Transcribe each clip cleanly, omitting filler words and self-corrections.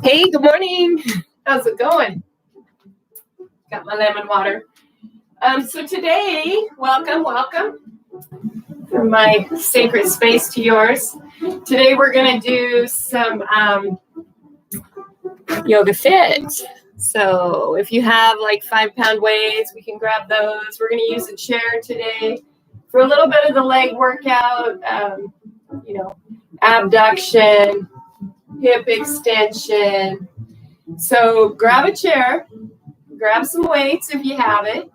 Hey, good morning. How's it going? Got my lemon water. So today, welcome from my sacred space to yours. Today we're going to do some Yogafit. So if you have like 5-pound weights, we can grab those. We're going to use a chair today for a little bit of the leg workout, abduction, hip extension. So grab a chair, grab some weights if you have it,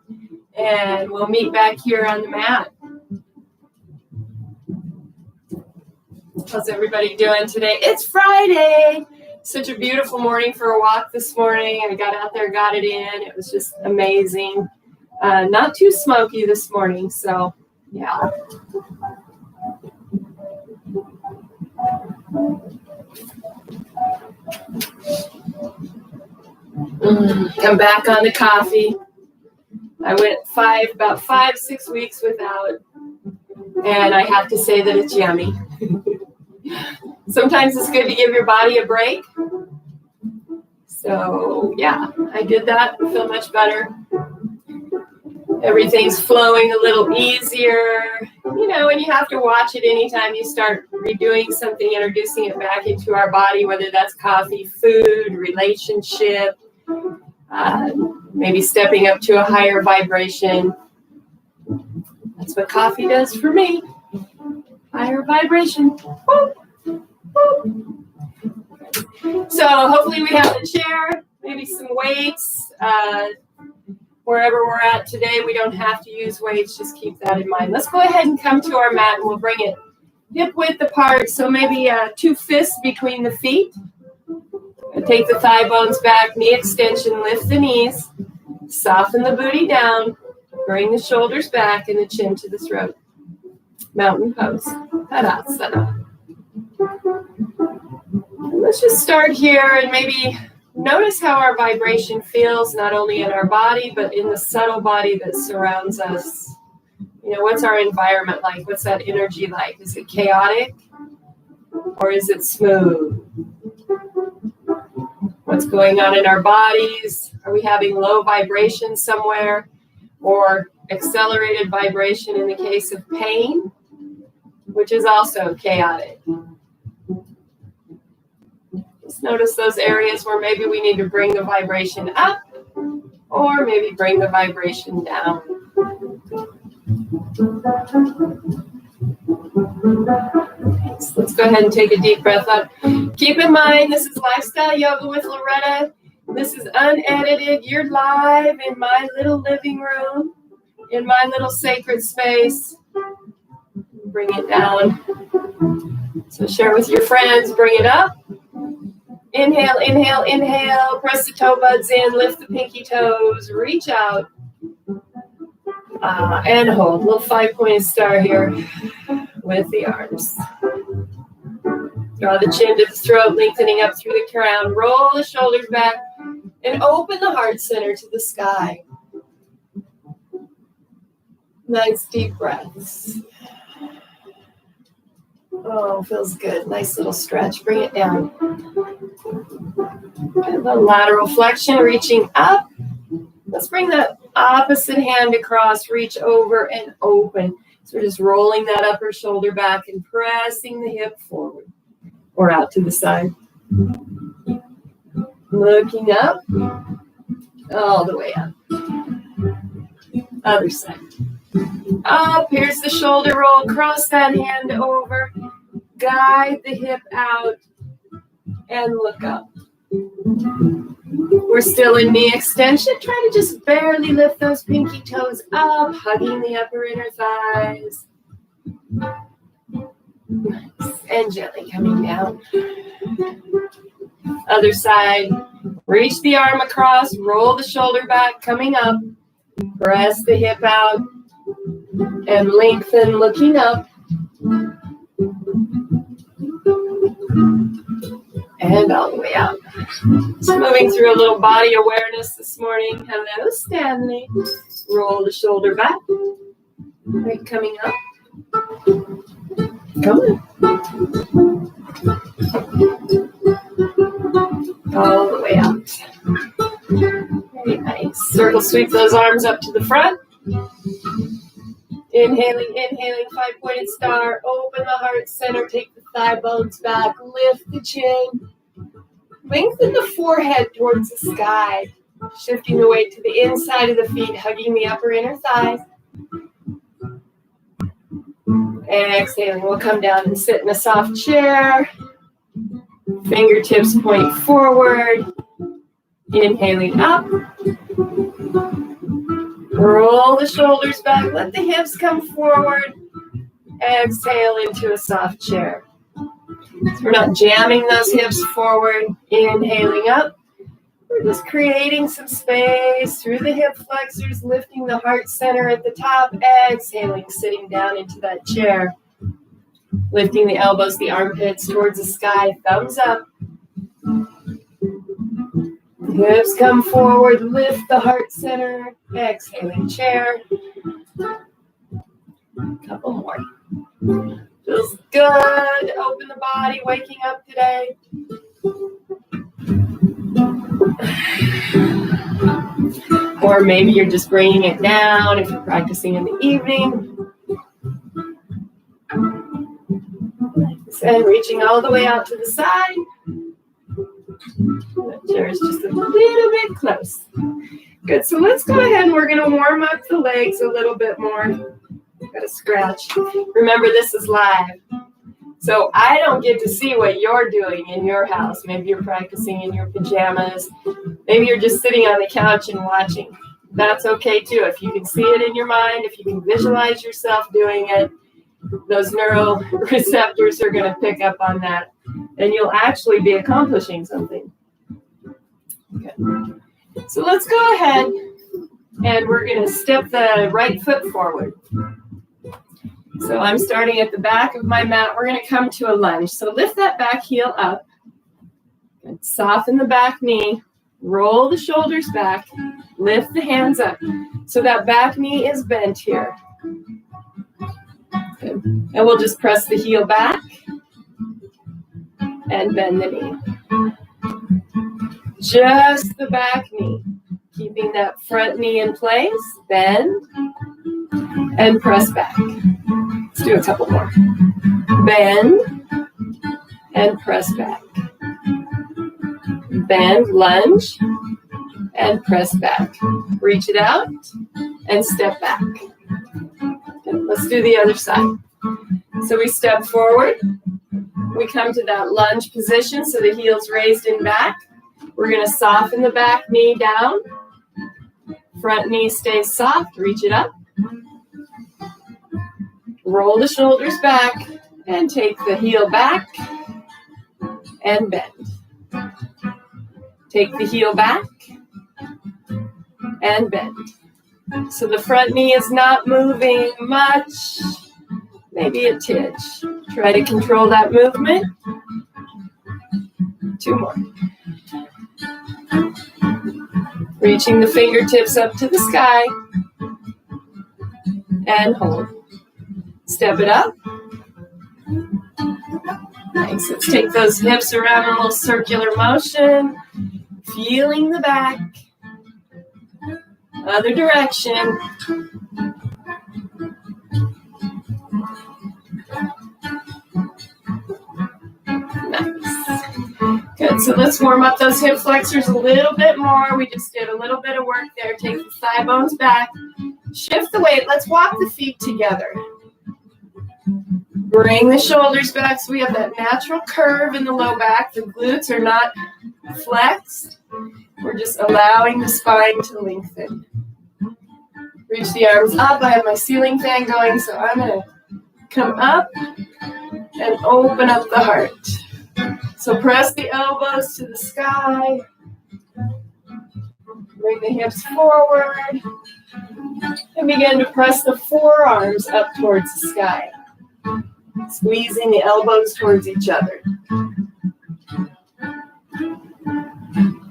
and we'll meet back here on the mat. How's everybody doing today? It's Friday. Such a beautiful morning for a walk this morning. I got out there, got it in. It was just amazing. Not too smoky this morning, so yeah. I'm back on the coffee. I went about 5-6 weeks without, and I have to say that it's yummy. Sometimes it's good to give your body a break. So yeah, I did that. I feel much better. Everything's flowing a little easier, and you have to watch it anytime you start redoing something, introducing it back into our body, whether that's coffee, food, relationship, maybe stepping up to a higher vibration. That's what coffee does for me. Higher vibration. Woo, woo. So hopefully we have a chair, maybe some weights. Wherever we're at today, we don't have to use weights. Just keep that in mind. Let's go ahead and come to our mat, and we'll bring it hip width apart. So maybe 2 fists between the feet. Take the thigh bones back, knee extension, lift the knees, soften the booty down, bring the shoulders back and the chin to the throat. Mountain pose, Tadasana. Let's just start here and maybe notice how our vibration feels, not only in our body, but in the subtle body that surrounds us. What's our environment like? What's that energy like? Is it chaotic or is it smooth? What's going on in our bodies? Are we having low vibration somewhere or accelerated vibration in the case of pain, which is also chaotic? Just notice those areas where maybe we need to bring the vibration up or maybe bring the vibration down. So let's go ahead and take a deep breath up. Keep in mind, this is Lifestyle Yoga with Loretta. This is unedited. You're live in my little living room, in my little sacred space. Bring it down. So share with your friends. Bring it up. Inhale, inhale, inhale. Press the toe buds in. Lift the pinky toes. Reach out. And hold. Little 5-pointed star here with the arms. Draw the chin to the throat, lengthening up through the crown. Roll the shoulders back and open the heart center to the sky. Nice deep breaths. Oh, feels good. Nice little stretch. Bring it down. And the lateral flexion, reaching up. Let's bring that opposite hand across, reach over and open. So we're just rolling that upper shoulder back and pressing the hip forward or out to the side. Looking up, all the way up. Other side. Up, here's the shoulder roll. Cross that hand over. Guide the hip out and look up. We're still in knee extension. Try to just barely lift those pinky toes up, hugging the upper inner thighs. Nice. And gently coming down. Other side. Reach the arm across, roll the shoulder back, coming up. Press the hip out and lengthen, looking up. And all the way out. Just moving through a little body awareness this morning. Hello, Stanley. Roll the shoulder back. Right, coming up. Come on. sweep those arms up to the front. Inhaling, 5-pointed star. Open the heart center. Take the thigh bones back. Lift the chin. Lengthen the forehead towards the sky. Shifting the weight to the inside of the feet, hugging the upper inner thighs. Exhaling, we'll come down and sit in a soft chair. Fingertips point forward. Inhaling up. Roll the shoulders back. Let the hips come forward. Exhale into a soft chair. So we're not jamming those hips forward. Inhaling up. We're just creating some space through the hip flexors, lifting the heart center at the top. Exhaling, sitting down into that chair. Lifting the elbows, the armpits towards the sky. Thumbs up. Hips come forward, lift the heart center, exhaling chair. Couple more. Feels good. Open the body, waking up today. Or maybe you're just bringing it down if you're practicing in the evening. And reaching all the way out to the side. That chair is just a little bit close. Good, so let's go ahead and we're going to warm up the legs a little bit more. Got to scratch. Remember, this is live. So I don't get to see what you're doing in your house. Maybe you're practicing in your pajamas. Maybe you're just sitting on the couch and watching. That's okay too. If you can see it in your mind, if you can visualize yourself doing it, those neural receptors are going to pick up on that. And you'll actually be accomplishing something. Okay. So let's go ahead and we're going to step the right foot forward. So I'm starting at the back of my mat. We're going to come to a lunge. So lift that back heel up. And soften the back knee. Roll the shoulders back. Lift the hands up. So that back knee is bent here. Good. And we'll just press the heel back. And bend the knee. Just the back knee. Keeping that front knee in place. Bend. And press back. Let's do a couple more. Bend. And press back. Bend, lunge. And press back. Reach it out. And step back. Okay, let's do the other side. So we step forward. We come to that lunge position, so the heel's raised and back. We're going to soften the back knee down. Front knee stays soft. Reach it up. Roll the shoulders back and take the heel back and bend. Take the heel back and bend. So the front knee is not moving much. Maybe a tidge. Try to control that movement. 2 more. Reaching the fingertips up to the sky. And hold. Step it up. Nice. Let's take those hips around in a little circular motion. Feeling the back. Other direction. Nice. Good. So let's warm up those hip flexors a little bit more. We just did a little bit of work there. Take the thigh bones back. Shift the weight. Let's walk the feet together. Bring the shoulders back so we have that natural curve in the low back. The glutes are not flexed. We're just allowing the spine to lengthen. Reach the arms up. I have my ceiling fan going, so I'm going to come up and open up the heart. So press the elbows to the sky. Bring the hips forward. And begin to press the forearms up towards the sky. Squeezing the elbows towards each other.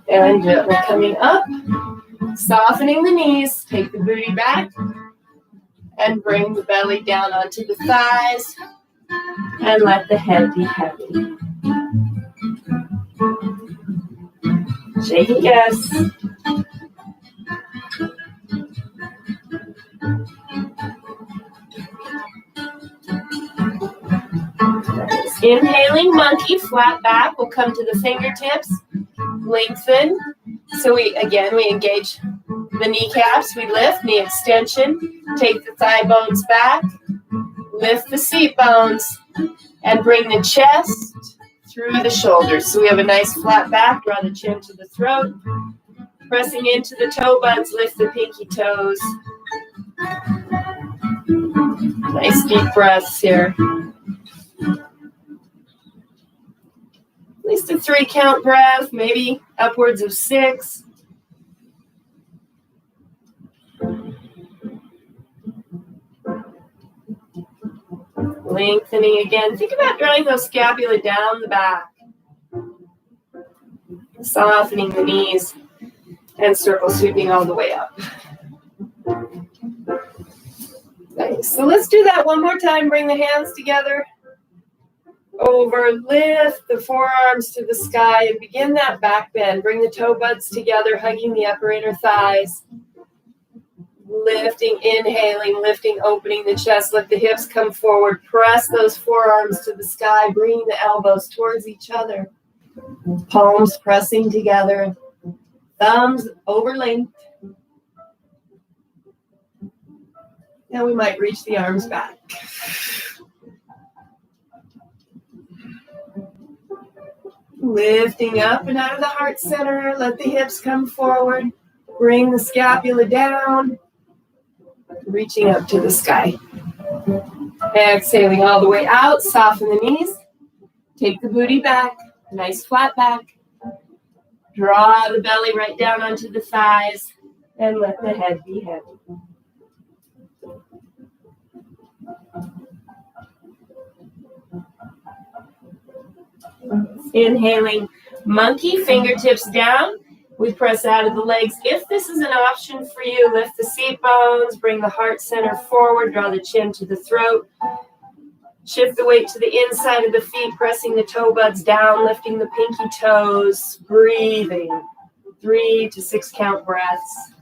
And gently coming up. Softening the knees. Take the booty back. And bring the belly down onto the thighs. And let the head be heavy. Shake it, yes. Inhaling monkey, flat back. We'll come to the fingertips, lengthen. So we engage the kneecaps. We lift, knee extension. Take the thigh bones back. Lift the seat bones and bring the chest through the shoulders. So we have a nice flat back. Draw the chin to the throat. Pressing into the toe buds, lift the pinky toes. Nice deep breaths here. At least a 3-count breath, maybe upwards of 6. Lengthening again. Think about drawing those scapula down the back. Softening the knees and circle sweeping all the way up. Nice. So let's do that one more time. Bring the hands together. Over, lift the forearms to the sky and begin that back bend. Bring the toe buds together, hugging the upper inner thighs. Lifting, inhaling, lifting, opening the chest. Let the hips come forward. Press those forearms to the sky, bringing the elbows towards each other. Palms pressing together. Thumbs overlinked. Now we might reach the arms back. Lifting up and out of the heart center. Let the hips come forward. Bring the scapula down. Reaching up to the sky. Exhaling all the way out. Soften the knees. Take the booty back. Nice flat back. Draw the belly right down onto the thighs. And let the head be heavy. Inhaling, monkey, fingertips down. We press out of the legs. If this is an option for you, lift the seat bones, bring the heart center forward, draw the chin to the throat. Shift the weight to the inside of the feet, pressing the toe buds down, lifting the pinky toes, breathing. 3 to 6 count breaths.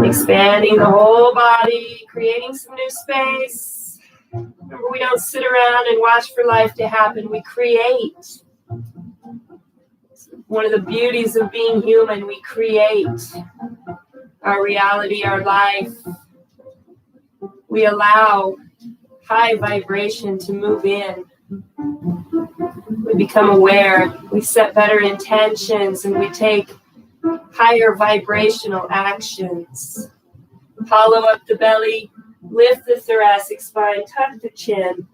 Expanding the whole body, creating some new space. Remember, we don't sit around and watch for life to happen. We create. One of the beauties of being human, we create our reality, our life. We allow high vibration to move in. We become aware. We set better intentions and we take higher vibrational actions. Hollow up the belly. Lift the thoracic spine, tuck the chin,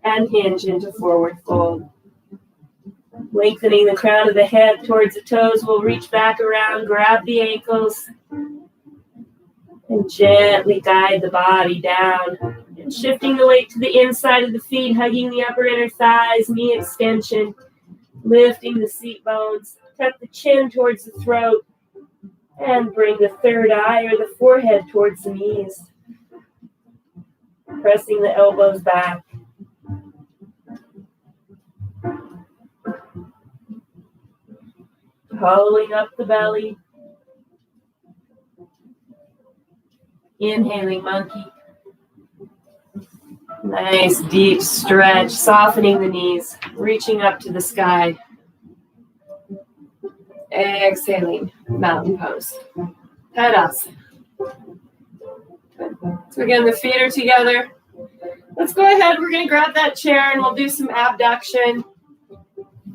and hinge into forward fold. Lengthening the crown of the head towards the toes, we'll reach back around, grab the ankles, and gently guide the body down. And shifting the weight to the inside of the feet, hugging the upper inner thighs, knee extension, lifting the seat bones, tuck the chin towards the throat, and bring the third eye or the forehead towards the knees. Pressing the elbows back. Hollowing up the belly. Inhaling monkey. Nice deep stretch, softening the knees, reaching up to the sky. Exhaling, mountain pose. Tadasana. So again, the feet are together. Let's go ahead. We're going to grab that chair and we'll do some abduction.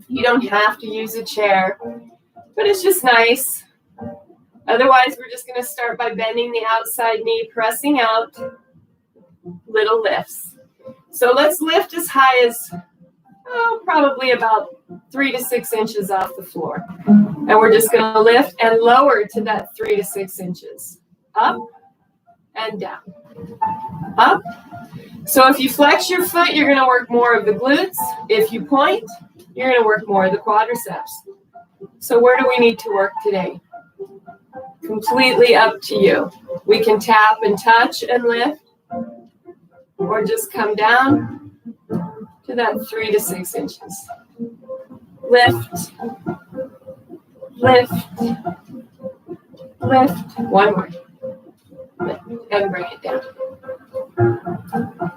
You don't have to use a chair, but it's just nice. Otherwise, we're just going to start by bending the outside knee, pressing out, little lifts. So let's lift as high as, probably about 3 to 6 inches off the floor. And we're just going to lift and lower to that 3 to 6 inches. Up and down. Up. So if you flex your foot, you're going to work more of the glutes. If you point, you're going to work more of the quadriceps. So where do we need to work today? Completely up to you. We can tap and touch and lift, or just come down to that 3 to 6 inches. Lift, lift, lift. One more. Lift and bring it down.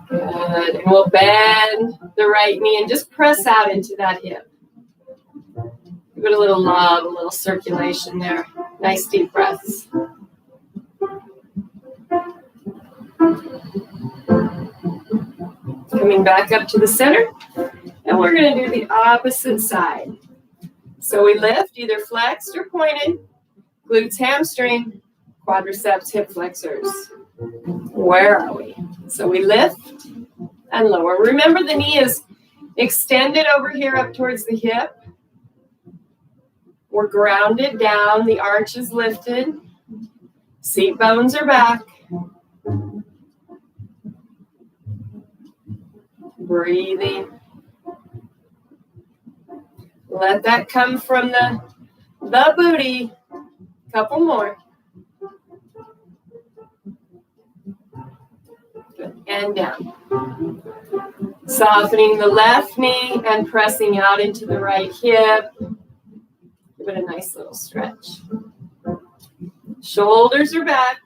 Good. Good. And we'll bend the right knee and just press out into that hip. Give it a little love, a little circulation there. Nice deep breaths. Coming back up to the center. And we're going to do the opposite side. So we lift, either flexed or pointed. Glutes, hamstring, quadriceps, hip flexors. Where are we? So we lift and lower. Remember, the knee is extended over here up towards the hip. We're grounded down. The arch is lifted. Seat bones are back. Breathing. Let that come from the booty. Couple more. Good. And down. Softening the left knee and pressing out into the right hip. Give it a nice little stretch. Shoulders are back.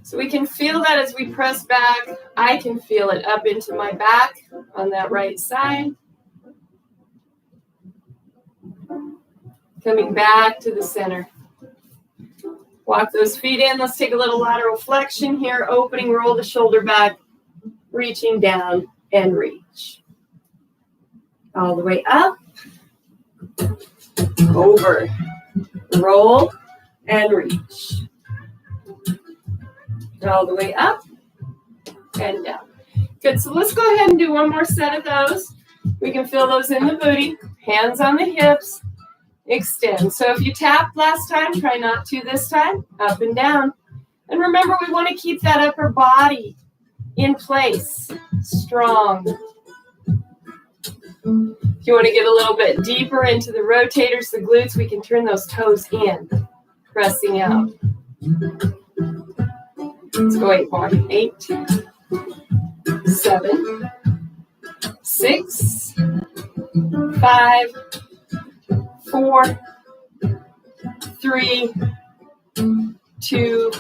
So we can feel that as we press back. I can feel it up into my back on that right side. Coming back to the center. Walk those feet in. Let's take a little lateral flexion here. Opening, roll the shoulder back. Reaching down and reach. All the way up. Over. Roll and reach. All the way up and down. Good, so let's go ahead and do one more set of those. We can feel those in the booty, hands on the hips, extend. So if you tapped last time, try not to this time, up and down. And remember, we want to keep that upper body in place, strong. If you want to get a little bit deeper into the rotators, the glutes, we can turn those toes in, pressing out. Let's go 8 more. 8, 7, 6, 5, 4, 3, 2,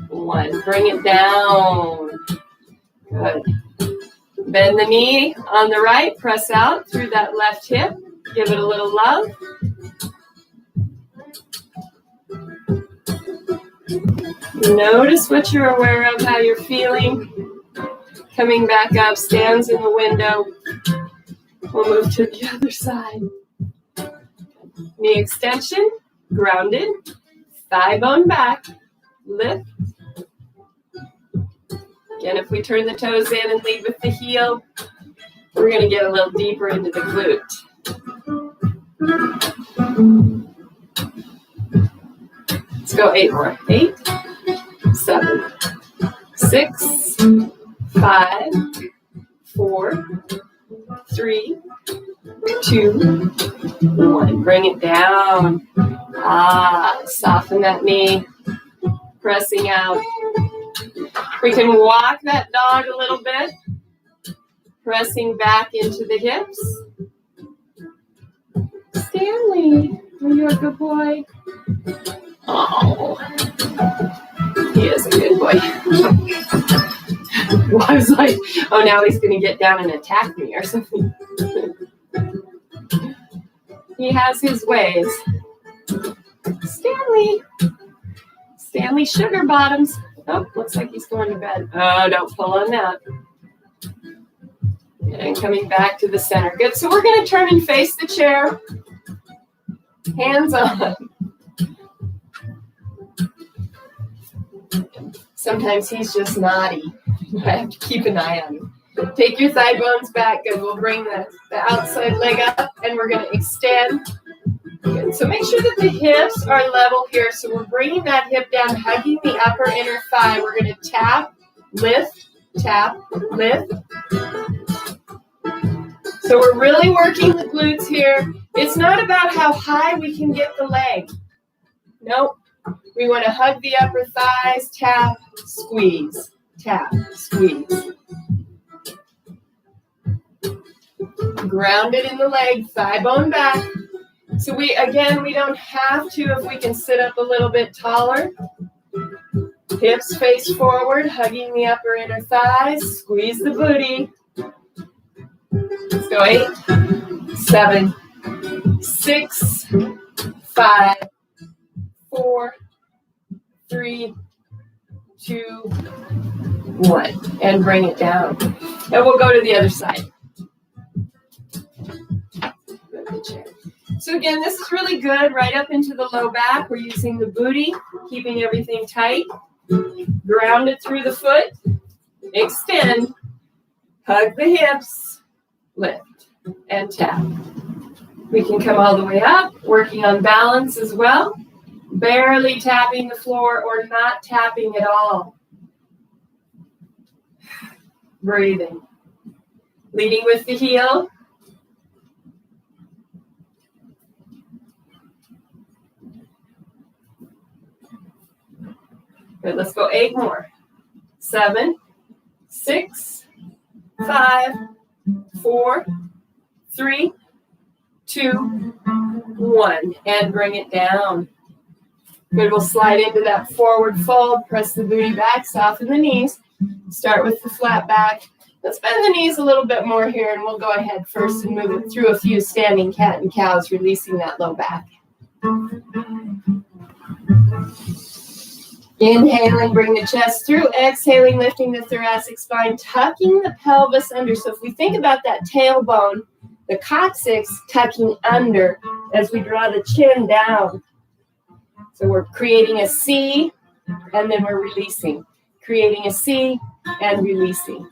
1. Bring it down. Good. Bend the knee on the right. Press out through that left hip. Give it a little love. Notice what you're aware of, how you're feeling. Coming back up, stands in the window. We'll move to the other side. Knee extension, grounded. Thigh bone back, lift. Again, if we turn the toes in and lead with the heel, we're going to get a little deeper into the glute. Let's go 8 more. 8, 7, 6, 5, 4, 3, 2, 1. Bring it down. Soften that knee. Pressing out. We can walk that dog a little bit. Pressing back into the hips. Stanley, are you a good boy? Oh, he is a good boy. Well, I was like, oh, now he's going to get down and attack me or something. He has his ways. Stanley Sugar Bottoms. Oh, looks like he's going to bed. Oh, don't pull on that. And coming back to the center. Good. So we're going to turn and face the chair. Hands on. Sometimes he's just naughty. I have to keep an eye on him. Take your thigh bones back. Good. We'll bring the outside leg up, and we're going to extend. Good. So make sure that the hips are level here. So we're bringing that hip down, hugging the upper inner thigh. We're going to tap, lift, tap, lift. So we're really working the glutes here. It's not about how high we can get the leg. Nope. We want to hug the upper thighs, tap, squeeze, tap, squeeze. Grounded in the leg, thigh bone back. So we don't have to if we can sit up a little bit taller. Hips face forward, hugging the upper inner thighs. Squeeze the booty. Let's go. 8, 7, 6, 5, 4, 3, 2, 1. And bring it down. And we'll go to the other side. So again, this is really good right up into the low back. We're using the booty, keeping everything tight. Ground it through the foot. Extend. Hug the hips. Lift and tap. We can come all the way up, working on balance as well. Barely tapping the floor or not tapping at all. Breathing. Leading with the heel. Good, let's go 8 more. 7, 6, 5, 4, 3, 2, 1. And bring it down. Good, we'll slide into that forward fold. Press the booty back, soften the knees. Start with the flat back. Let's bend the knees a little bit more here, and we'll go ahead first and move it through a few standing cat and cows, releasing that low back. Inhaling, bring the chest through. Exhaling, lifting the thoracic spine, tucking the pelvis under. So if we think about that tailbone, the coccyx tucking under as we draw the chin down. So we're creating a C, and then we're releasing. Creating a C and releasing.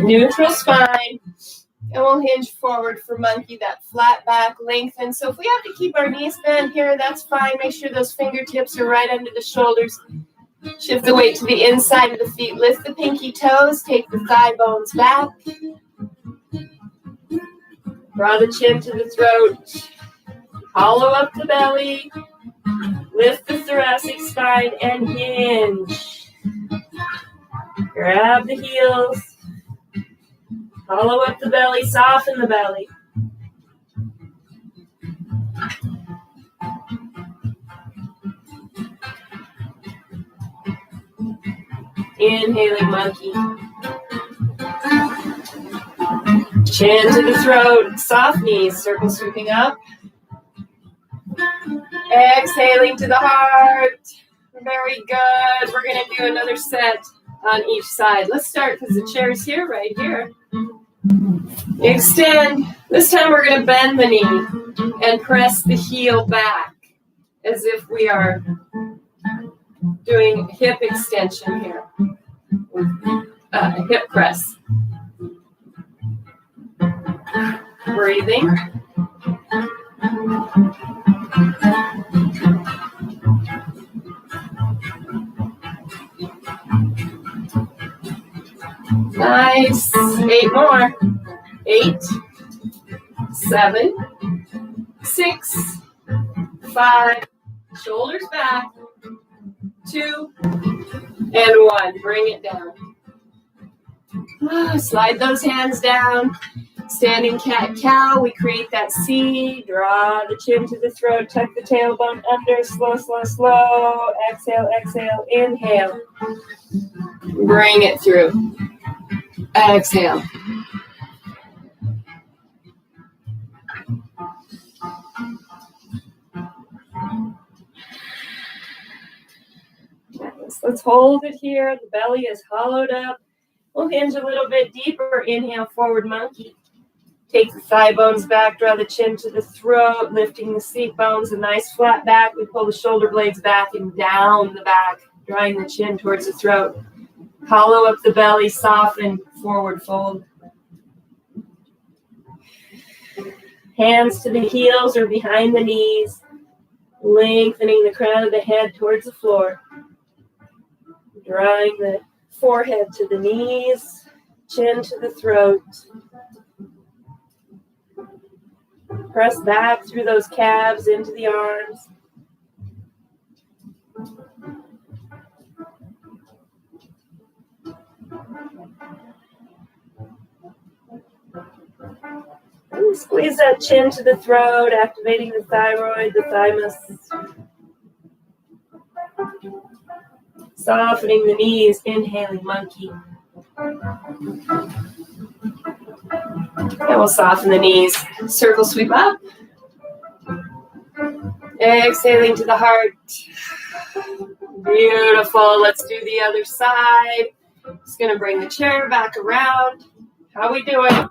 Neutral spine, and we'll hinge forward for monkey, that flat back, lengthen. So if we have to keep our knees bent here, that's fine. Make sure those fingertips are right under the shoulders. Shift the weight to the inside of the feet. Lift the pinky toes, take the thigh bones back. Draw the chin to the throat. Hollow up the belly. Lift the thoracic spine and hinge. Grab the heels. Hollow up the belly, soften the belly. Inhaling monkey. Chin to the throat, soft knees, circle sweeping up. Exhaling to the heart. Very good. We're going to do another set on each side. Let's start because the chair's here, right here. Extend. This time we're going to bend the knee and press the heel back as if we are doing hip extension here. Hip press. Breathing. Nice. 8 more. 8, 7, 6, 5. Shoulders back. 2 and 1. Bring it down. Slide those hands down. Standing cat-cow. We create that C. Draw the chin to the throat. Tuck the tailbone under. Slow, slow, slow. Exhale, exhale. Inhale. Bring it through. Exhale. Nice. Let's hold it here. The belly is hollowed up. We'll hinge a little bit deeper. Inhale, forward monkey. Take the thigh bones back. Draw the chin to the throat, lifting the seat bones. A nice flat back. We pull the shoulder blades back and down the back, drawing the chin towards the throat. Hollow up the belly, soften, forward fold. Hands to the heels or behind the knees, lengthening the crown of the head towards the floor. Drawing the forehead to the knees, chin to the throat. Press back through those calves into the arms. And squeeze that chin to the throat, activating the thyroid, the thymus. Softening the knees, inhaling monkey. And we'll soften the knees. Circle sweep up. Exhaling to the heart. Beautiful. Let's do the other side. Just going to bring the chair back around. How we doing?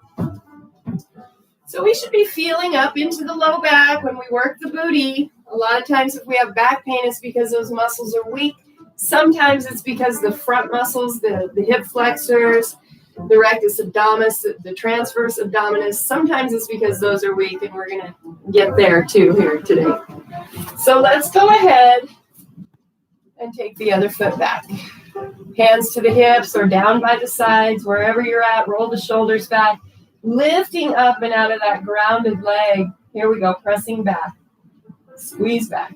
So we should be feeling up into the low back when we work the booty. A lot of times if we have back pain, it's because those muscles are weak. Sometimes it's because the front muscles, the hip flexors, the rectus abdominis, the transverse abdominis, sometimes it's because those are weak, and we're going to get there too here today. So let's go ahead and take the other foot back. Hands to the hips or down by the sides, wherever you're at, roll the shoulders back, lifting up and out of that grounded leg. Here we go, pressing back, squeeze back.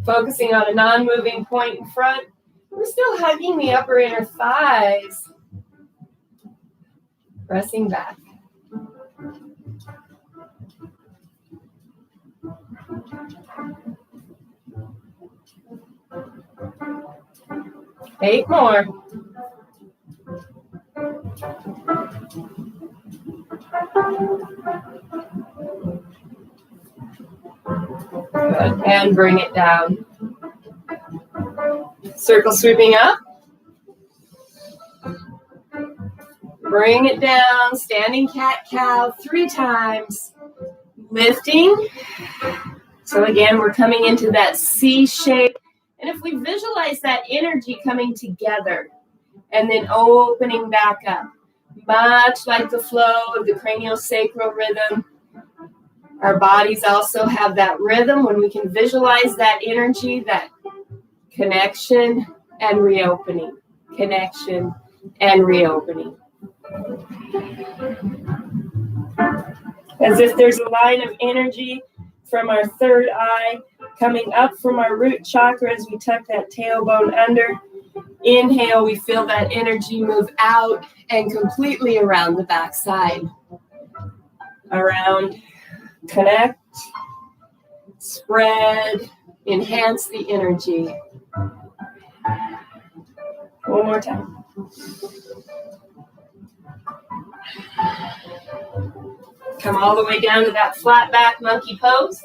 Focusing on a non-moving point in front. We're still hugging the upper inner thighs. Pressing back. Eight more. Good. And bring it down. Circle sweeping up. Bring it down. Standing cat-cow 3 times. Lifting. So again, we're coming into that C shape. And if we visualize that energy coming together and then opening back up, much like the flow of the craniosacral rhythm, our bodies also have that rhythm when we can visualize that energy, that connection and reopening, connection and reopening. As if there's a line of energy from our third eye coming up from our root chakra as we tuck that tailbone under. Inhale, we feel that energy move out and completely around the backside. Around, connect, spread, enhance the energy. One more time. Come all the way down to that flat back monkey pose.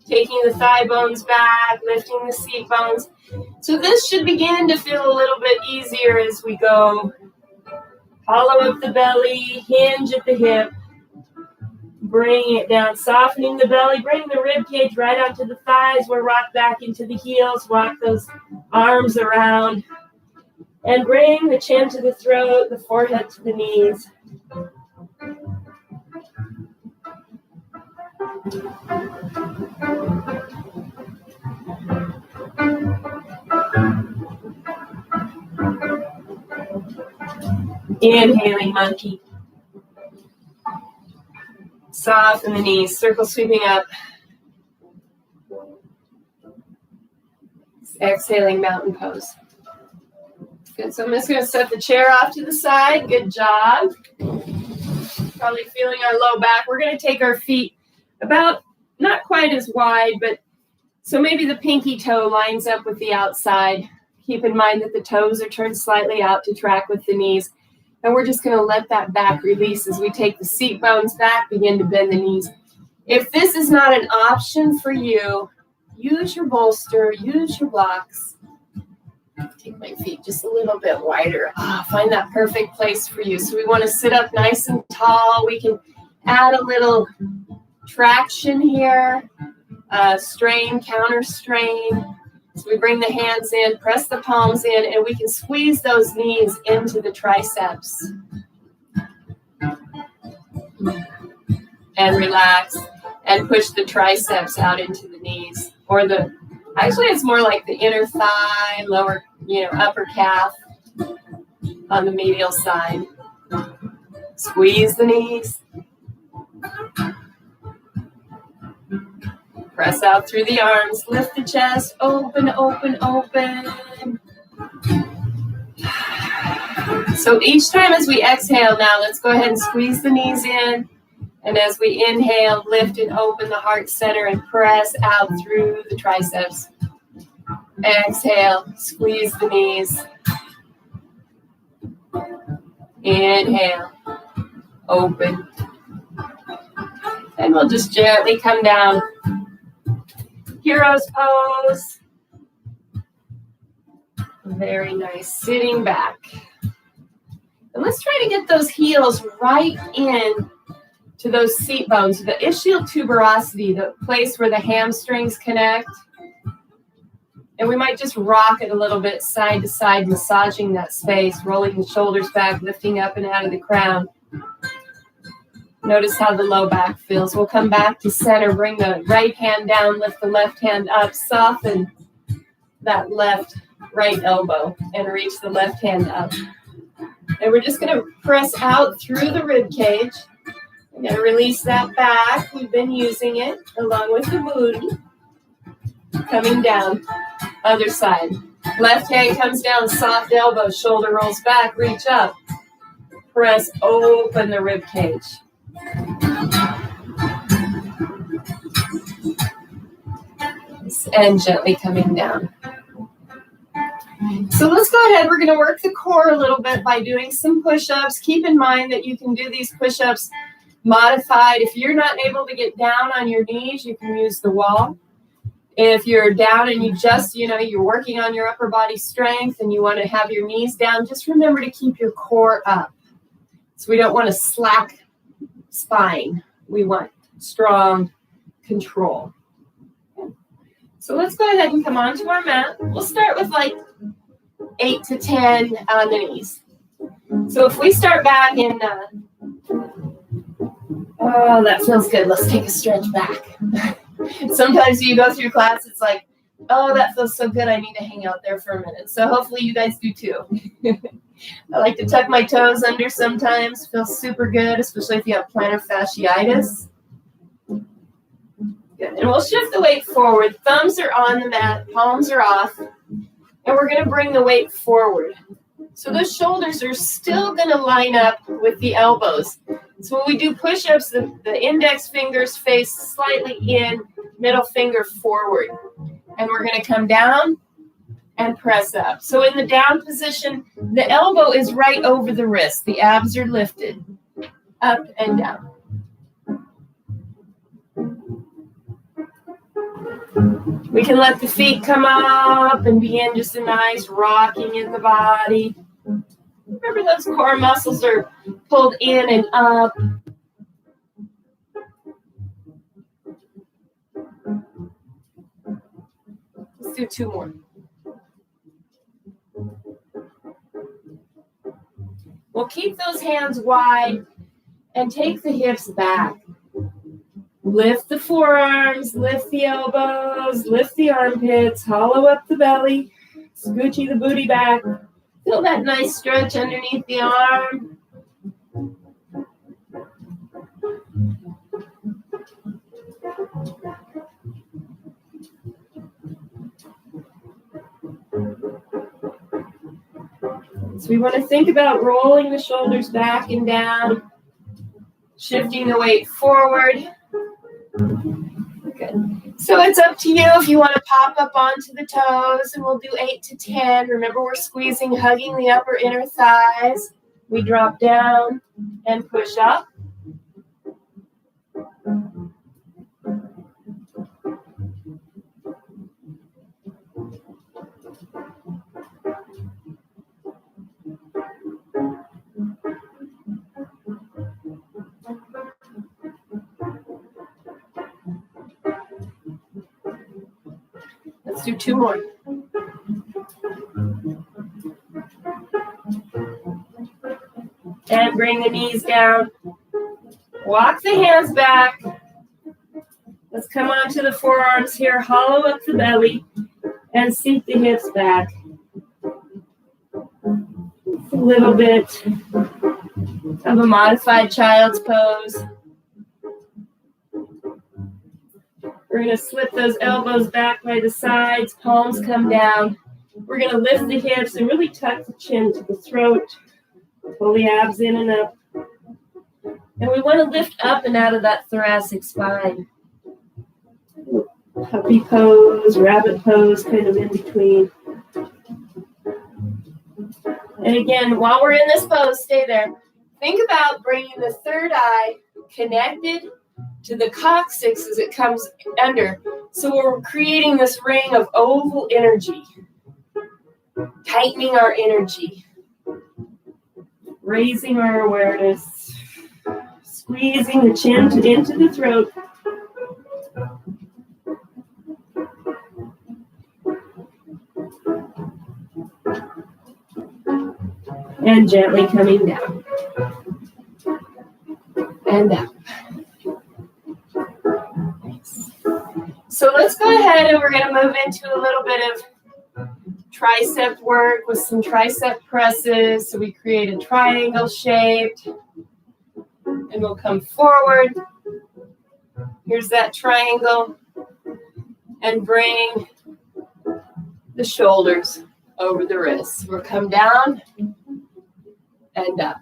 Taking the thigh bones back, lifting the seat bones. So this should begin to feel a little bit easier as we go. Hollow up the belly, hinge at the hip. Bring it down, softening the belly. Bring the rib cage right onto the thighs. We'll rock back into the heels. Walk those arms around. And bring the chin to the throat, the forehead to the knees. Inhaling monkey. Soften the knees, circle sweeping up. Exhaling mountain pose. Good, so I'm just going to set the chair off to the side. Good job. Probably feeling our low back. We're going to take our feet about, not quite as wide, but so maybe the pinky toe lines up with the outside. Keep in mind that the toes are turned slightly out to track with the knees. And we're just going to let that back release as we take the seat bones back, begin to bend the knees. If this is not an option for you, use your bolster, use your blocks. Take my feet just a little bit wider. Find that perfect place for you. So we want to sit up nice and tall. We can add a little traction here, strain, counter strain. So we bring the hands in, press the palms in, and we can squeeze those knees into the triceps. And relax and push the triceps out into the knees. Or actually it's more like the inner thigh, lower, upper calf on the medial side. Squeeze the knees. Press out through the arms. Lift the chest. Open, open, open. So each time as we exhale now, let's go ahead and squeeze the knees in. And as we inhale, lift and open the heart center and press out through the triceps. Exhale, squeeze the knees. Inhale, open. And we'll just gently come down. Hero's pose. Very nice. Sitting back. And let's try to get those heels right in to those seat bones, the ischial tuberosity, the place where the hamstrings connect. And we might just rock it a little bit side to side, massaging that space, rolling the shoulders back, lifting up and out of the crown. Notice how the low back feels. We'll come back to center, bring the right hand down, lift the left hand up, soften that right elbow and reach the left hand up. And we're just going to press out through the rib cage. We're going to release that back. We've been using it along with the booty. Coming down, other side. Left hand comes down, soft elbow, shoulder rolls back, reach up. Press open the rib cage. And gently coming down. So let's go ahead. We're going to work the core a little bit by doing some push-ups. Keep in mind that you can do these push-ups modified. If you're not able to get down on your knees, you can use the wall. If you're down and you're working on your upper body strength and you want to have your knees down, just remember to keep your core up. So we don't want a slack spine. We want strong control. So let's go ahead and come onto our mat. We'll start with like 8 to 10 on the knees. So if we start back in, oh, that feels good. Let's take a stretch back. Sometimes you go through class, it's like, oh, that feels so good. I need to hang out there for a minute. So hopefully you guys do too. I like to tuck my toes under sometimes. Feels super good, especially if you have plantar fasciitis. Good. And we'll shift the weight forward. Thumbs are on the mat, palms are off. And we're going to bring the weight forward. So those shoulders are still going to line up with the elbows. So when we do push-ups, the index fingers face slightly in, middle finger forward. And we're going to come down and press up. So in the down position, the elbow is right over the wrist. The abs are lifted, up and down. We can let the feet come up and begin just a nice rocking in the body. Remember those core muscles are pulled in and up. Let's do 2 more. We'll keep those hands wide and take the hips back. Lift the forearms, lift the elbows, lift the armpits, hollow up the belly, scoochie the booty back. Feel that nice stretch underneath the arm. So we want to think about rolling the shoulders back and down, shifting the weight forward. Good. So it's up to you if you want to pop up onto the toes, and we'll do 8 to 10. Remember, we're squeezing, hugging the upper inner thighs. We drop down and push up. Let's do 2 more. And bring the knees down. Walk the hands back. Let's come onto the forearms here. Hollow up the belly and seat the hips back. A little bit of a modified child's pose. We're going to slip those elbows back by the sides, palms come down. We're going to lift the hips and really tuck the chin to the throat. Pull the abs in and up. And we want to lift up and out of that thoracic spine. Puppy pose, rabbit pose, kind of in between. And again, while we're in this pose, stay there. Think about bringing the third eye connected to the coccyx as it comes under. So we're creating this ring of oval energy, tightening our energy, raising our awareness, squeezing the chin into the throat. And gently coming down. And up. Nice. So let's go ahead and we're going to move into a little bit of tricep work with some tricep presses. So we create a triangle shape. And we'll come forward. Here's that triangle. And bring the shoulders over the wrists. We'll come down and up.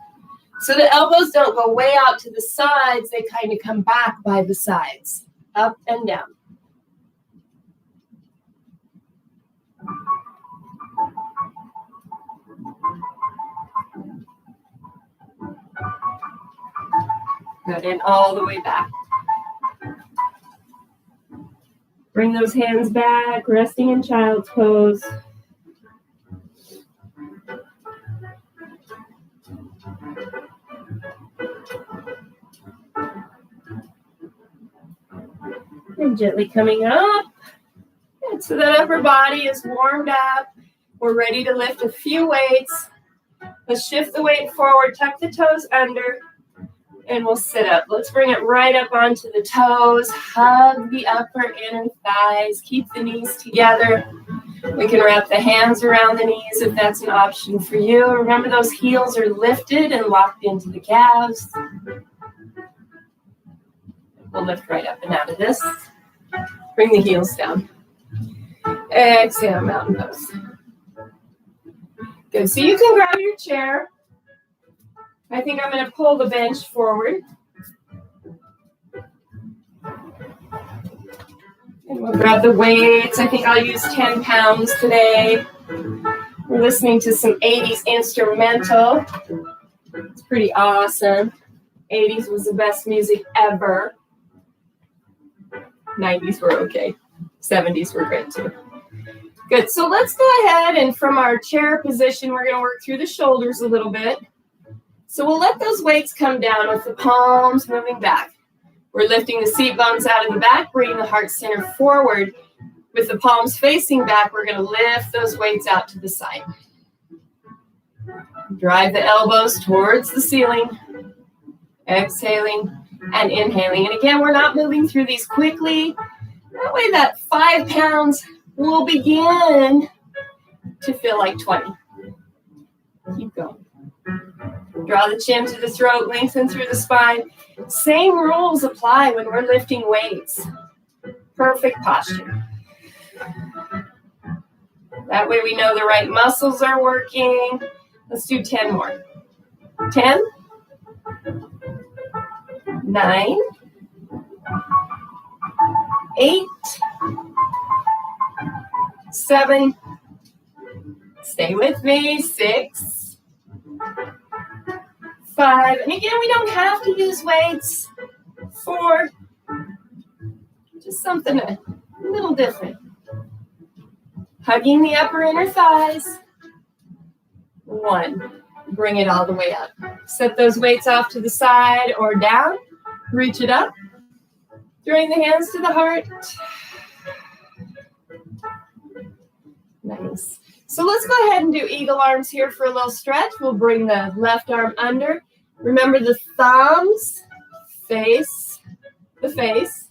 So the elbows don't go way out to the sides. They kind of come back by the sides. Up and down. Good, and all the way back. Bring those hands back, resting in child's pose. And gently coming up. And so that upper body is warmed up. We're ready to lift a few weights. Let's shift the weight forward, tuck the toes under, and we'll sit up. Let's bring it right up onto the toes. Hug the upper inner thighs. Keep the knees together. We can wrap the hands around the knees if that's an option for you. Remember, those heels are lifted and locked into the calves. We'll lift right up and out of this. Bring the heels down. Exhale, mountain pose. Good. So you can grab your chair. I think I'm going to pull the bench forward. And we'll grab the weights. I think I'll use 10 pounds today. We're listening to some 80s instrumental. It's pretty awesome. 80s was the best music ever. 90s were okay. 70s were great too. Good. So let's go ahead and from our chair position, we're going to work through the shoulders a little bit. So we'll let those weights come down with the palms moving back. We're lifting the seat bones out of the back, bringing the heart center forward. With the palms facing back, we're going to lift those weights out to the side. Drive the elbows towards the ceiling. Exhaling and inhaling. And again, we're not moving through these quickly. That way that 5 pounds will begin to feel like 20. Keep going. Draw the chin to the throat, lengthen through the spine. Same rules apply when we're lifting weights. Perfect posture. That way we know the right muscles are working. Let's do 10 more. 10, 9, 8, 7, stay with me, 6, 5, and again, we don't have to use weights. 4, just something a little different. Hugging the upper inner thighs. 1, bring it all the way up. Set those weights off to the side or down. Reach it up. Drawing the hands to the heart. Nice. So let's go ahead and do eagle arms here for a little stretch. We'll bring the left arm under. Remember the thumbs face the face.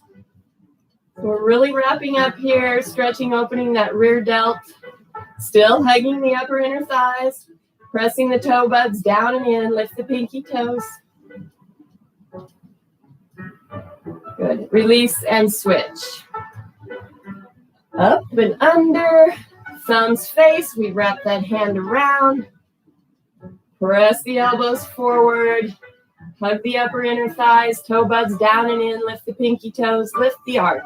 We're really wrapping up here, stretching, opening that rear delt. Still hugging the upper inner thighs. Pressing the toe buds down and in. Lift the pinky toes. Good. Release and switch. Up and under, thumbs face. We wrap that hand around. Press the elbows forward. Hug the upper inner thighs, toe buds down and in. Lift the pinky toes, lift the arch.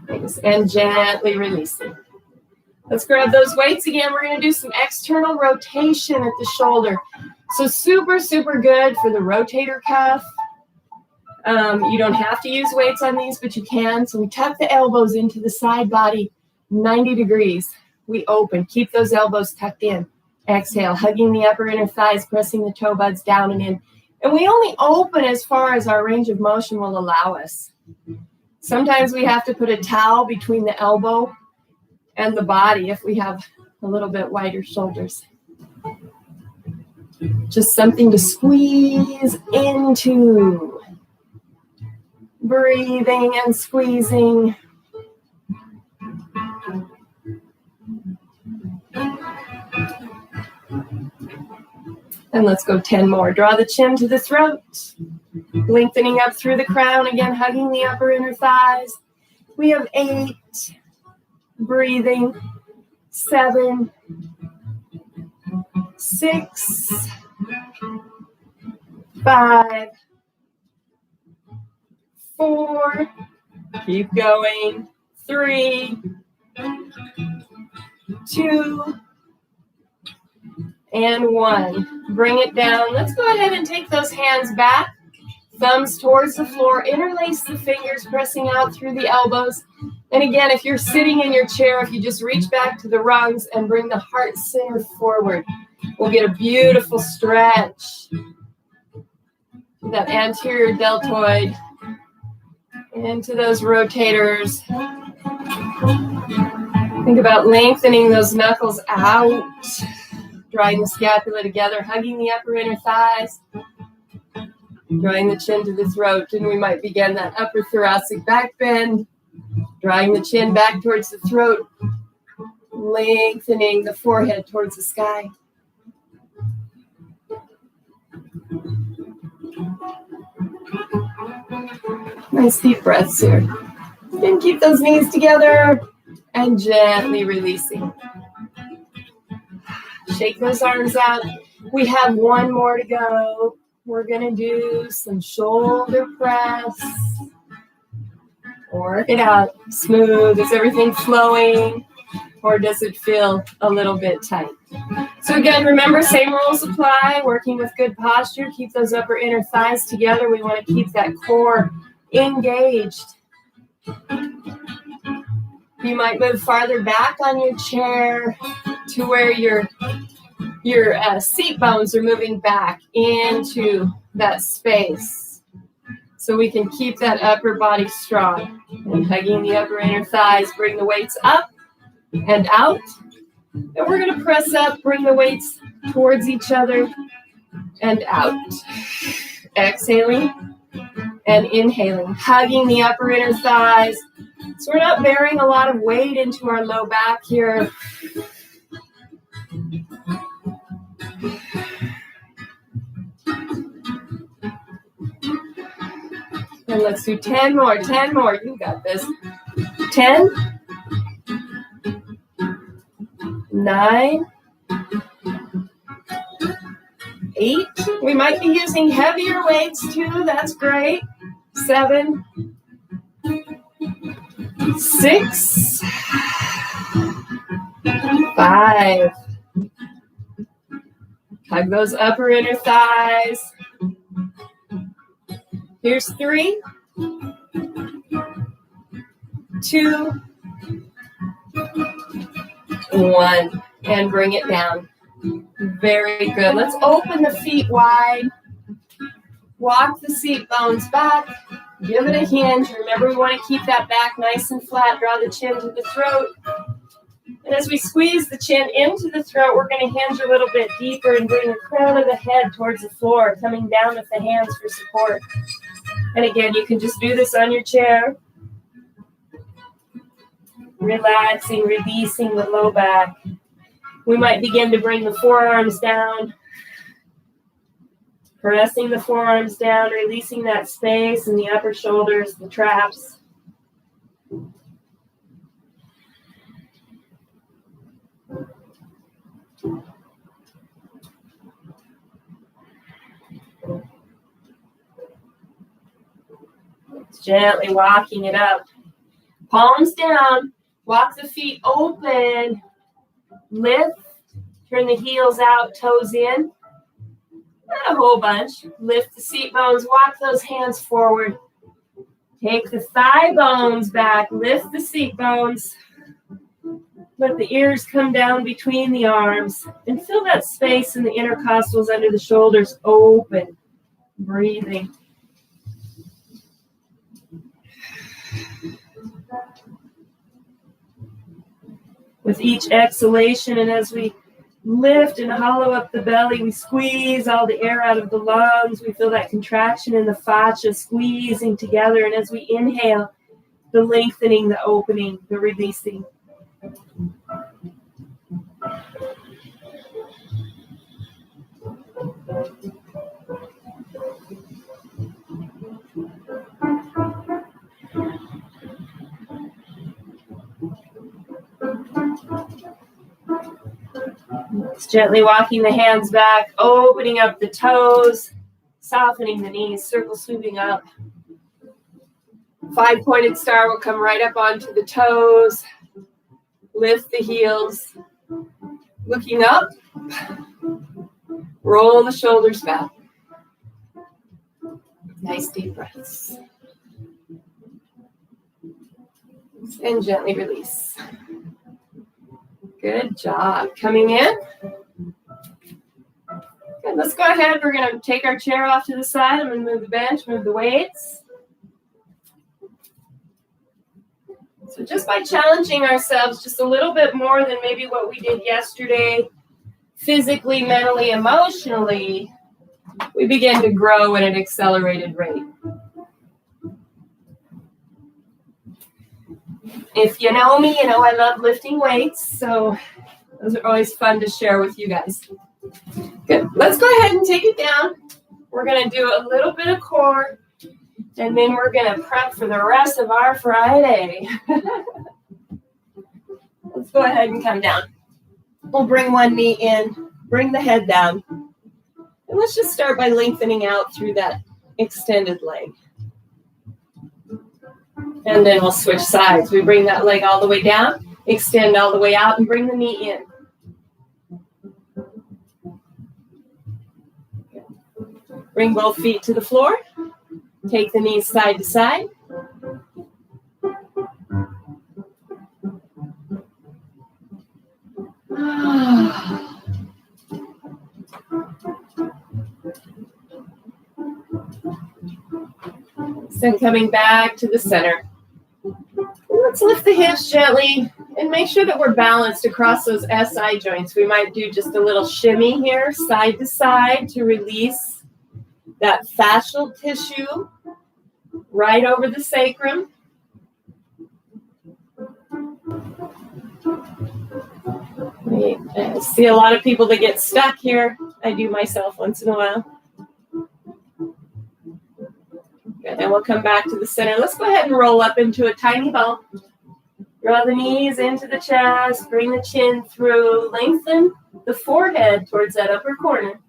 Thanks. And gently releasing. Let's grab those weights again. We're going to do some external rotation at the shoulder. So super, super good for the rotator cuff. You don't have to use weights on these, but you can. So we tuck the elbows into the side body, 90 degrees. We open. Keep those elbows tucked in. Exhale, hugging the upper inner thighs, pressing the toe buds down and in. And we only open as far as our range of motion will allow us. Sometimes we have to put a towel between the elbow and the body if we have a little bit wider shoulders. Just something to squeeze into. Breathing and squeezing. And let's go 10 more. Draw the chin to the throat. Lengthening up through the crown. Again, hugging the upper inner thighs. We have 8. Breathing. 7. 6. 5. 4. Keep going. 3. 2. And 1. Bring it down. Let's go ahead and take those hands back. Thumbs towards the floor. Interlace the fingers, pressing out through the elbows. And again, if you're sitting in your chair, if you just reach back to the rungs and bring the heart center forward, we'll get a beautiful stretch. That anterior deltoid into those rotators. Think about lengthening those knuckles out. Drawing the scapula together, hugging the upper inner thighs, drawing the chin to the throat, and we might begin that upper thoracic back bend, drawing the chin back towards the throat, lengthening the forehead towards the sky. Nice deep breaths here. And keep those knees together and gently releasing. Shake those arms out. We have 1 more to go. We're going to do some shoulder press. Work it out. Smooth. Is everything flowing? Or does it feel a little bit tight? So again, remember, same rules apply. Working with good posture. Keep those upper inner thighs together. We want to keep that core engaged. You might move farther back on your chair to where your seat bones are moving back into that space. So we can keep that upper body strong. And hugging the upper inner thighs, bring the weights up and out. And we're going to press up, bring the weights towards each other and out. Exhaling and inhaling, hugging the upper inner thighs. So we're not bearing a lot of weight into our low back here. And let's do 10 more, 10 more. You got this. 10, 9, 8. We might be using heavier weights too. That's great. 7, 6, 5. Hug those upper inner thighs. Here's 3, 2, 1. And bring it down. Very good. Let's open the feet wide. Walk the seat bones back. Give it a hinge. Remember, we want to keep that back nice and flat. Draw the chin to the throat. And as we squeeze the chin into the throat, we're going to hinge a little bit deeper and bring the crown of the head towards the floor, coming down with the hands for support. And again, you can just do this on your chair. Relaxing, releasing the low back. We might begin to bring the forearms down. Pressing the forearms down, releasing that space in the upper shoulders, the traps. Gently walking it up. Palms down. Walk the feet open. Lift. Turn the heels out, toes in. Not a whole bunch. Lift the seat bones. Walk those hands forward. Take the thigh bones back. Lift the seat bones. Let the ears come down between the arms. And feel that space in the intercostals under the shoulders open. Breathing. With each exhalation, and as we lift and hollow up the belly, we squeeze all the air out of the lungs. We feel that contraction in the fascia squeezing together. And as we inhale, the lengthening, the opening, the releasing. Gently walking the hands back, opening up the toes, softening the knees, circle sweeping up. 5-pointed star will come right up onto the toes. Lift the heels. Looking up. Roll the shoulders back. Nice deep breaths. And gently release. Good job. Coming in. Good. Let's go ahead. We're going to take our chair off to the side. I'm going to move the bench, move the weights. So just by challenging ourselves just a little bit more than maybe what we did yesterday, physically, mentally, emotionally, we begin to grow at an accelerated rate. If you know me, you know I love lifting weights, so those are always fun to share with you guys. Good. Let's go ahead and take it down. We're going to do a little bit of core, and then we're going to prep for the rest of our Friday. Let's go ahead and come down. We'll bring one knee in, bring the head down, and let's just start by lengthening out through that extended leg. And then we'll switch sides. We bring that leg all the way down, extend all the way out, and bring the knee in. Bring both feet to the floor. Take the knees side to side. Then coming back to the center. Let's lift the hips gently and make sure that we're balanced across those SI joints. We might do just a little shimmy here, side to side, to release that fascial tissue right over the sacrum. I see a lot of people that get stuck here. I do myself once in a while. Good. And we'll come back to the center. Let's go ahead and roll up into a tiny ball. Draw the knees into the chest. Bring the chin through. Lengthen the forehead towards that upper corner.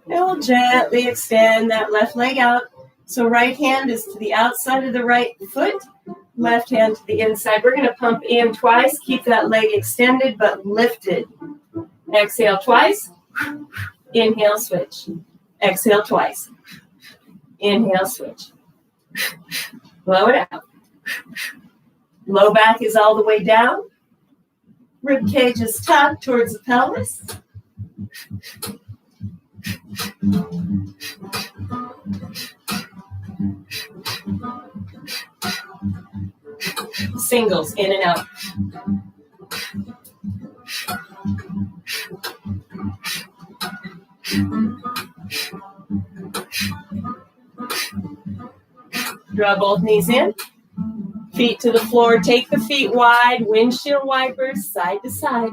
And we'll gently extend that left leg out. So right hand is to the outside of the right foot. Left hand to the inside. We're going to pump in twice. Keep that leg extended but lifted. Exhale twice. Inhale, switch. Exhale twice. Inhale, switch. Blow it out. Low back is all the way down. Rib cage is tucked towards the pelvis. Singles in and out. Draw both knees in. Feet to the floor. Take the feet wide. Windshield wipers side to side.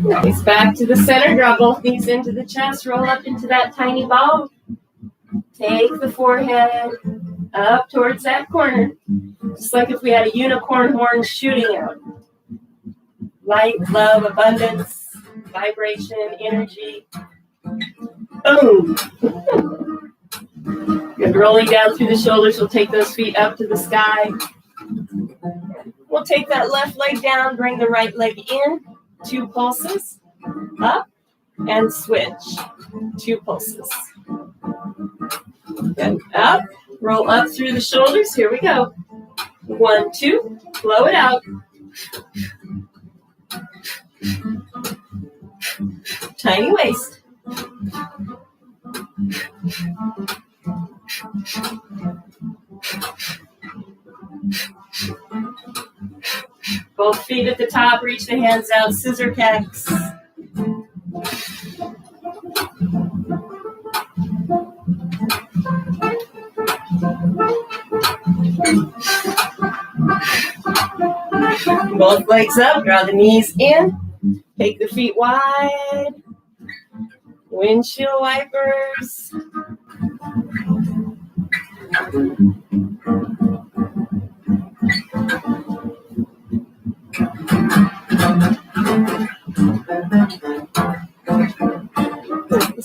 Nice. Back to the center. Draw both knees into the chest. Roll up into that tiny ball. Take the forehead up towards that corner. Just like if we had a unicorn horn shooting out. Light, love, abundance, vibration, energy. Boom. Good. Rolling down through the shoulders. We'll take those feet up to the sky. We'll take that left leg down. Bring the right leg in. 2 pulses. Up and switch. 2 pulses. Good. Up. Roll up through the shoulders. Here we go. 1, 2. Blow it out. Tiny waist. Both feet at the top. Reach the hands out. Scissor kicks. Both legs up. Draw the knees in. Take the feet wide. Windshield wipers.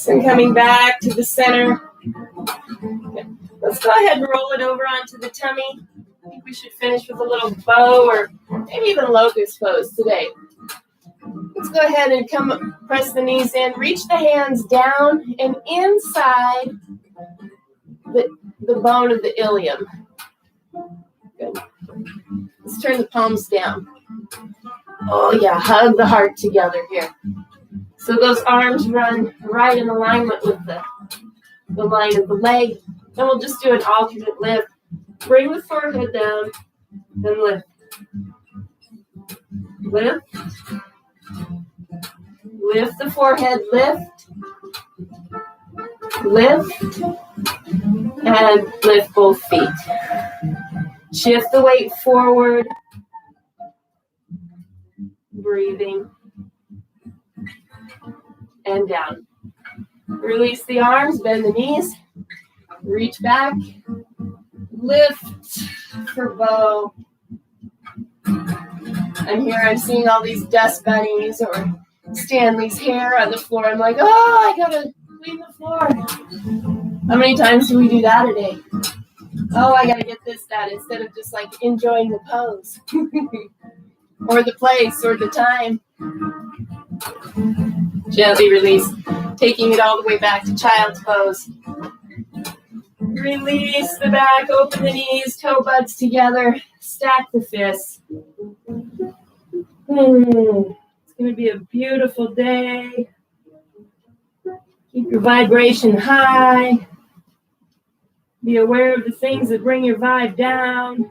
And coming back to the center. Okay. Let's go ahead and roll it over onto the tummy. I think we should finish with a little bow or maybe even locust pose today. Let's go ahead and come press the knees in. Reach the hands down and inside the bone of the ilium. Good. Let's turn the palms down. Oh yeah, hug the heart together here. So those arms run right in alignment with the line of the leg. Then we'll just do an alternate lift. Bring the forehead down, then lift. Lift. Lift the forehead, lift. Lift. And lift both feet. Shift the weight forward. Breathing. And down. Release the arms, bend the knees. Reach back. Lift for bow. I'm seeing all these dust bunnies or Stanley's hair on the floor. I'm like, oh, I gotta clean the floor. How many times do we do that a day? Oh, I gotta get this, that, instead of just like enjoying the pose or the place or the time. Gently release, taking it all the way back to child's pose. Release the back, open the knees, toe buds together, stack the fists. It's going to be a beautiful day. Keep your vibration high. Be aware of the things that bring your vibe down.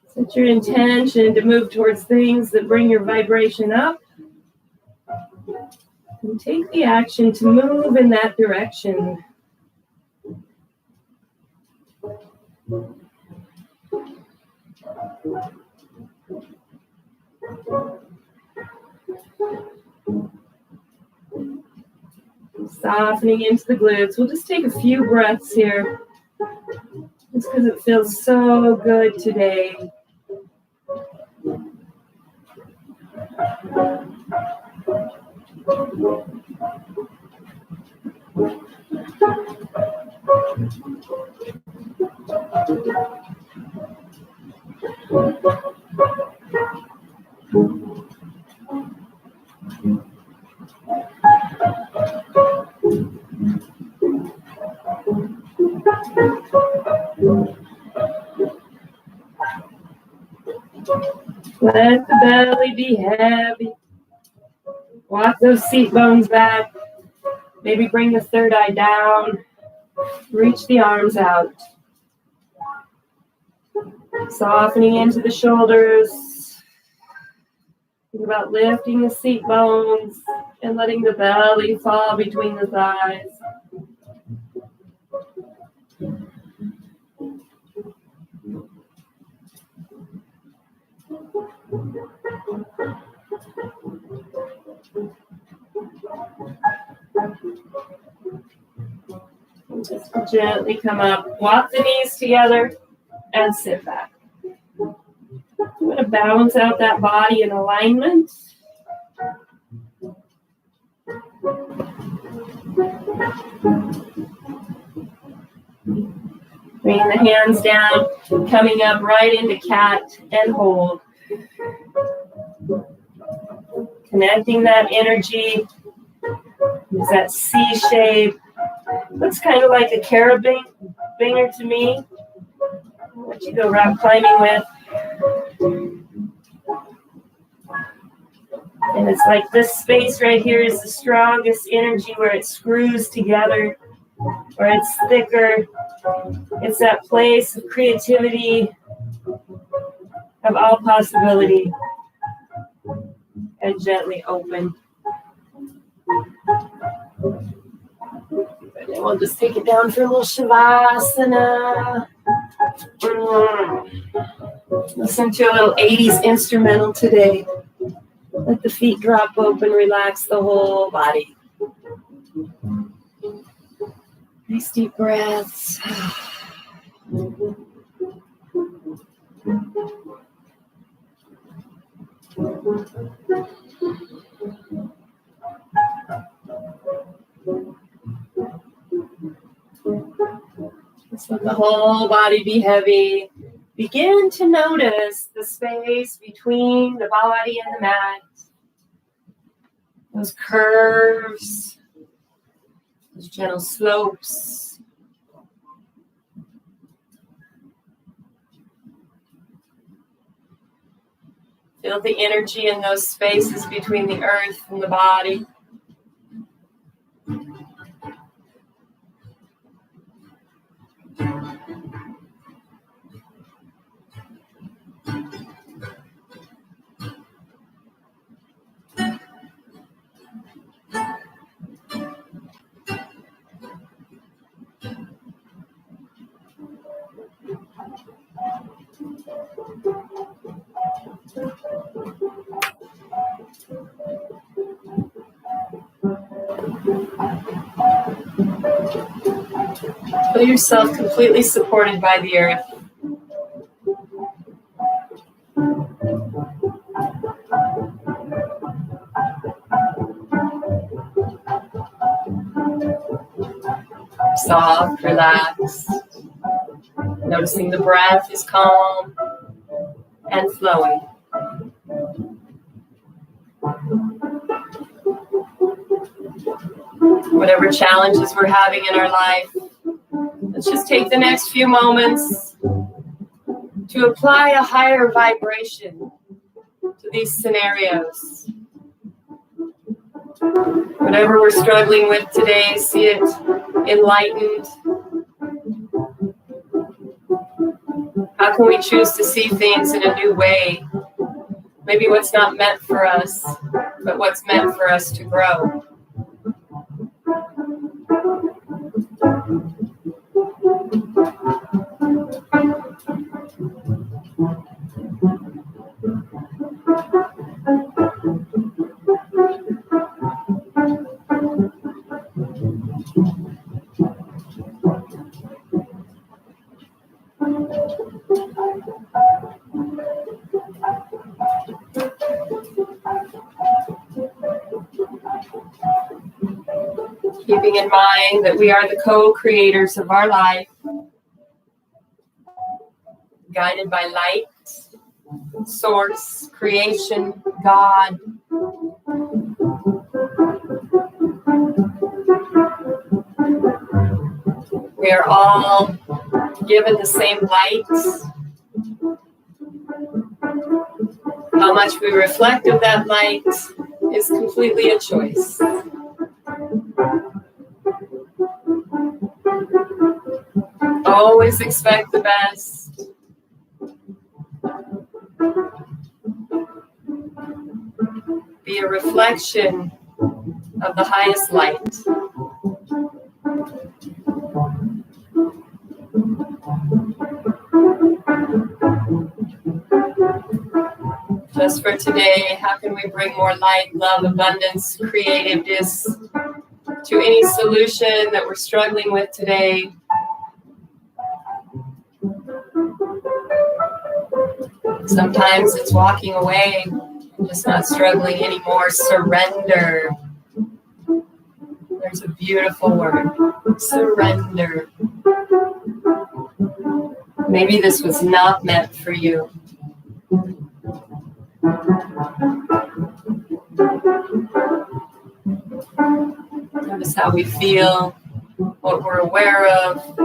Set your intention to move towards things that bring your vibration up. And take the action to move in that direction. Softening into the glutes. We'll just take a few breaths here. Just because it feels so good today. Let the belly be heavy. Walk those seat bones back. Maybe bring the third eye down. Reach the arms out. Softening into the shoulders. Think about lifting the seat bones and letting the belly fall between the thighs. And just gently come up, walk the knees together, and sit back. I'm going to balance out that body in alignment. Bring the hands down, coming up right into cat and hold. Connecting that energy. Is that C shape. Looks kind of like a carabinger to me. I'll let you go rock climbing with. And it's like this space right here is the strongest energy where it screws together, where it's thicker. It's that place of creativity, of all possibility. And gently open. And then we'll just take it down for a little Shavasana. Listen to a little 80s instrumental today. Let the feet drop open, relax the whole body. Nice deep breaths. Just let the whole body be heavy. Begin to notice the space between the body and the mat. Those curves, those gentle slopes. Feel the energy in those spaces between the earth and the body. Feel yourself completely supported by the earth. Soft, relaxed. Noticing the breath is calm and flowing. Whatever challenges we're having in our life, let's just take the next few moments to apply a higher vibration to these scenarios. Whatever we're struggling with today, see it enlightened. How can we choose to see things in a new way? Maybe what's not meant for us, but what's meant for us to grow. Keeping in mind that we are the co-creators of our life, guided by light, source, creation, God. We are all given the same light. How much we reflect of that light is completely a choice. Always expect the best. Be a reflection of the highest light. Just for today, how can we bring more light, love, abundance, creativeness to any solution that we're struggling with today? Sometimes it's walking away and just not struggling anymore. Surrender. There's a beautiful word. Surrender. Maybe this was not meant for you. Notice how we feel, what we're aware of.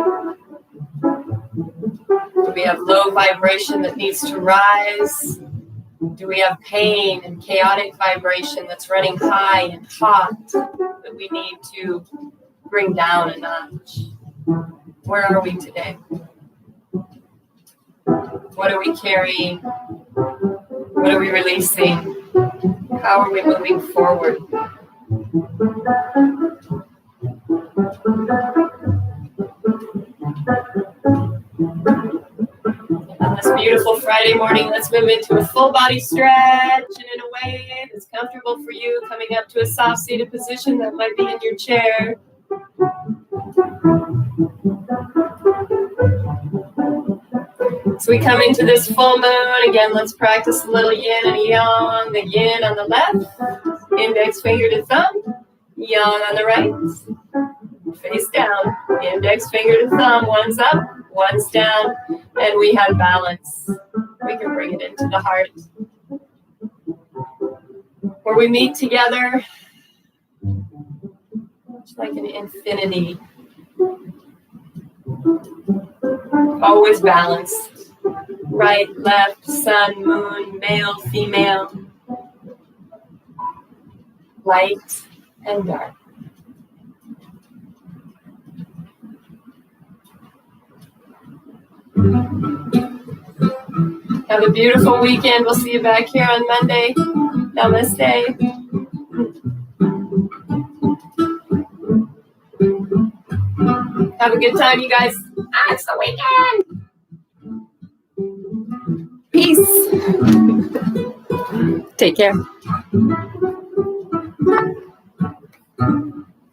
Do we have low vibration that needs to rise? Do we have pain and chaotic vibration that's running high and hot that we need to bring down a notch? Where are we today? What are we carrying? What are we releasing? How are we moving forward? On this beautiful Friday morning, let's move into a full body stretch and in a way that's comfortable for you, coming up to a soft seated position that might be in your chair. So we come into this full moon. Again, let's practice a little yin and yang. The yin on the left, index finger to thumb. Yang on the right, face down. Index finger to thumb, one's up, one's down. And we have balance. We can bring it into the heart. Where we meet together, it's like an infinity. Always balanced. Right, left, sun, moon, male, female, light and dark. Have a beautiful weekend. We'll see you back here on Monday. Namaste. Have a good time, you guys. It's the weekend. Peace. Take care.